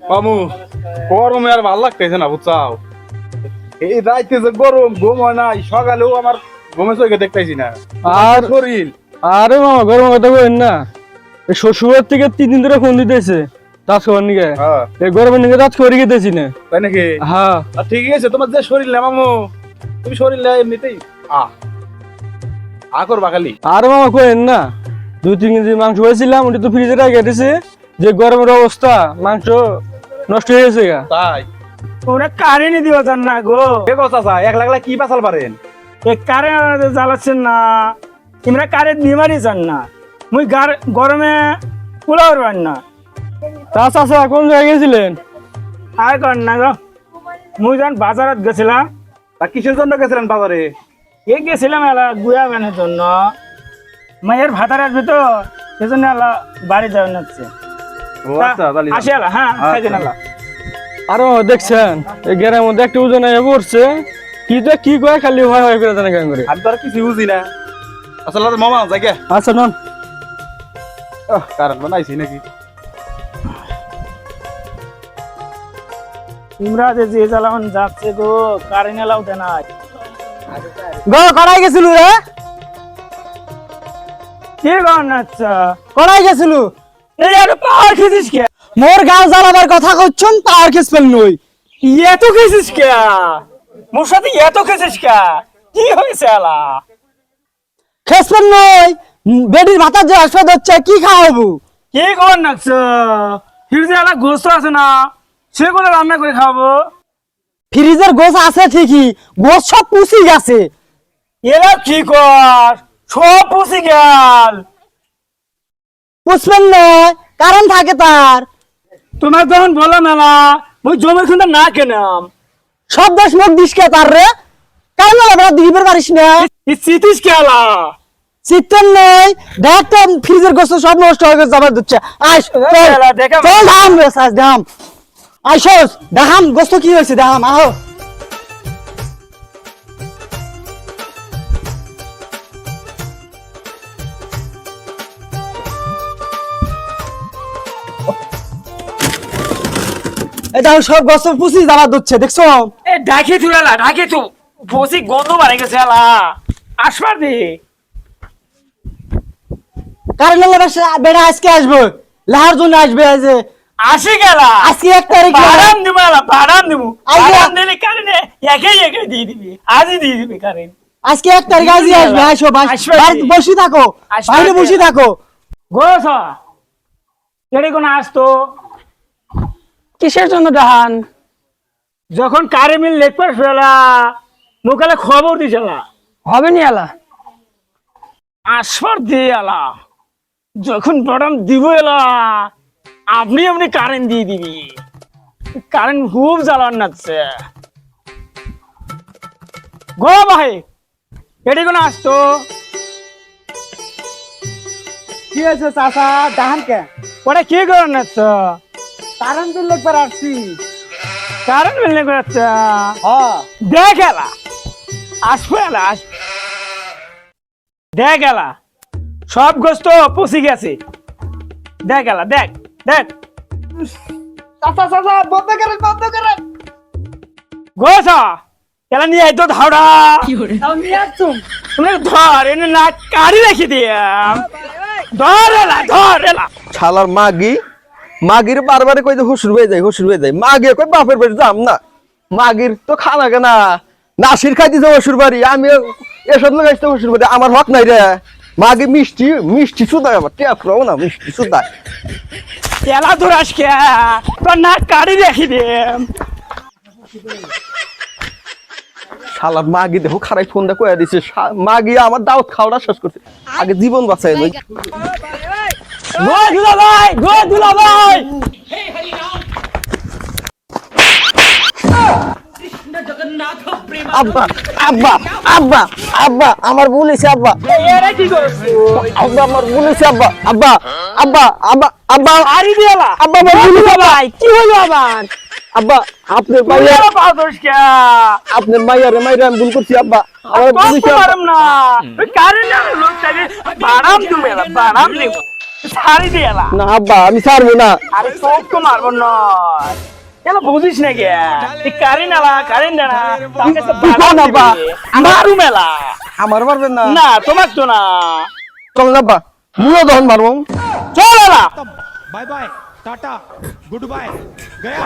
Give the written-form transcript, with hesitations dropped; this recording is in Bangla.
মামু গরমে আর ভাল লাগতেছে না বুঝছাও। এই রাইতে যে গরম ঘুম হয় নাই, সকালেও আমার ঘুমে চোখে দেখতেছি না আর শরীর। আরে মামা গরম কথা কইেন না, এই শ্বশুরের থেকে 3 দিন ধরে ফোন দিতেছে রাত খাবার নিকে। হ্যাঁ এই গরমের নিকে রাত খাবার গেতেছি না। তাই নাকি? হ্যাঁ আর ঠিকই আছে, তোমার যে শরীর না মামু, তুমি শরীর না এমনিতেই করবা খালি। আরে মামা কইেন না, 2-3 কেজি মাংস হয়েছিলাম, ওটা তো ফ্রিজে রেখে দিয়েছে। যে গরমের অবস্থা, মাংস নষ্ট হয়ে গেছে গা। তাই ওরা কারেন্ট দিও যান না গো। কে কথা চা এক লাখ কি পাচাল পারেন? এই কারেন্ট জ্বালাচ্ছেন না, তোমরা কারেন্ট নিবারই যান না। মুই গরমে কুলা করবেন না। তা চাচা কোন জায়গায় গেছিলেন? আর কর না গো, মুই যখন বাজারত গেছিলাম। তা কিসের জন্য গেছিলেন বাজারে? এই গেছিলাম এলা গুয়া বানার জন্য। মায়ের ভাতার আসবে তো, সেজন্য এলা বাড়ি যাবেন হচ্ছে। ও আচ্ছা, তাহলে আসে এলা, হ্যাঁ থাকেন এলা। আরো দেখছেন এই গ্রামের মধ্যে একটা ওজন হয়ে পড়ছে, কি কয় খালি হয় হয় করে জানে কেন করে। আমি তো আর কিছু বুঝি না আসলে। মামা যাই গে। আচ্ছা নন কারণ বানাইছি নাকি? তোমরা যে জ্বালান যাচ্ছে গো, কারেন্ট এলাও দেয় নাই। গো কড়াই গেছিল রে, কে গন? আচ্ছা কড়াই গেছিল। এই আর পাওয়ার খেয়েছিস কে? মোর গাল জ্বালাবার কথা কইছুন, পাওয়ার কেস পেল নই। এত খেয়েছিস কে? মোর সাথে এত খেয়েছিস কে? কি হয়েছে এলা? কেস পেল নই, বেডির ভাতার যে আসবাদ হচ্ছে, কি খাওয়াবো? কি কর নাকছ? ফ্রিজে এলা গোস্ত আছে না, সেগুলো রান্না করে খাবো। ফ্রিজের গোছ আছে ঠিকই, গোছ সব পুষি গেছে। এলা কি কর? সব পুষি গেল। পুষবেন নয়, কারণ থাকে তার। তোমার যখন বললাম এলা, ওই জমি খুঁজে না কেনাম। সব দোষ মুখ দিস কে তার রে, কারণ আমরা দিবার পারিস না। চিতিস কে এলা? চিত্তন নয়, দেখ তো ফ্রিজের গোছ সব নষ্ট হয়ে গেছে, যাবার দিচ্ছে। আইস এলা দেখা চল দাম রে সাজ দাম। আইসোস দেখাম গোস্ত কি হয়েছে, দেখাম আহো। এই দেখো সব গোস্ত পুষি যাবার দিচ্ছে, দেখছো? এ ডাকে তুই এলা, ডাকে তু বসি গন্ধ বাড়ে গেছে এলা। আসবার দি। কারণ বেড়া আজকে আসবো, লাহার জন্য আসবে। এই যে আসি গেলা, আজকে 1 তারিখ, বাদাম দিব এলা, বাদাম দিব। আইয়া। বাদাম দিলে কারেন্ট একে দিয়ে দিবি, আজই দিয়ে দিবি কারেন্ট। আজকে 1 তারিখ, আজই আসবে। আসো আসবে। বাড়িতে বসে থাকো, আসবে। বাইরে বসে থাকো। গোস কেড়ে কোন আসতো? কিসের জন্য দেখান? যখন কারে মিল লেখবার ফেলা, মোকালে খবর দিছিলা। হবে নি আলা। আসবার দিয়ে এলা, যখন বাদাম দিব এলা, আপনি কারেন্ট দিয়ে দিবি। কারেন্ট খুব জ্বালান নাচ্ছে গো ভাই। এটি কোন আসতো? কি হয়েছে চাচা, দেখান কে? ওটা কি করেন নাচ্ছ? কারণ তো লিখবার আসছি। কারেন্ট মিল লেখবার আচ্ছা হ্যাঁ দেখ এলা, আসবো এলা, আসবো। দেখ এলা, সব গোস্ত পচি গেছে। দেখ এলা, দেখ দেখ। চাচা চাচা বন্ধ করেন, বন্ধ করেন। গোসা এলা নিয়ে আইতো ধাওড়া। তাও নিয়ে আসছুন। তুমি ধর এনে না কাড়ি রেখে দিয়াম। ধর এলা, ধর এলা। শালার মাগির বারবারে কই যে হুসুর হয়ে যায় মাগে কই বাপের বাড়ি যাম না। মাগির তো খানা কেনা নাসির খাই দিছে শ্বশুর বাড়ি, আমি এসব লাগাইছি শ্বশুর বাড়ি, আমার হক নাই রে। মাগে মিষ্টি সুদায়, আবার টেপ রাও না মিষ্টি সুদায়। এলা ধরাস কে? তোর না কাড়ি রেখে দিয়াম। শালার মাগি দেখো খারাই ফোন দা কইয়া দিছে, মাগি আমার দাওয়াত খাওয়াটা শেষ করছে, আগে জীবন বাঁচাই লই। গো দুলা ভাই, গো দুলা ভাই। আব্বা আব্বা আব্বা আব্বা আমার ভুল হইছে আব্বা। এরা কি করছ? আব্বা আমার ভুল হইছে আব্বা। আব্বা আব্বা আব্বা আব্বা আরি দিলা। আব্বা আমার ভুল হইছে ভাই কি হলো আবার? আব্বা আপনার মাইয়া, তুই পাউদস কে? আপনার মাইয়ারে মাইরা আমি ভুল করছি আব্বা। আমার ভুল কত হইছে আব্বা। পারম না। কারেন্ট লোক থাকে বাদাম তুমি এলা, বাদাম নিব। ছাড়ি দিয়ে এলা না আব্বা আমি ছাড়বো না। আরে তোক তো মারবো নয় এলা বুঝিস না কে তুই কারেন্ট আলা কারেন্ট না তাকে তো তুই কোন আব্বা? মারু মেলা আমার পারবেন না। না তোমাক তো না চল না আব্বা, মুও তখন মারবো। চল এলা bye bye tata goodbye गया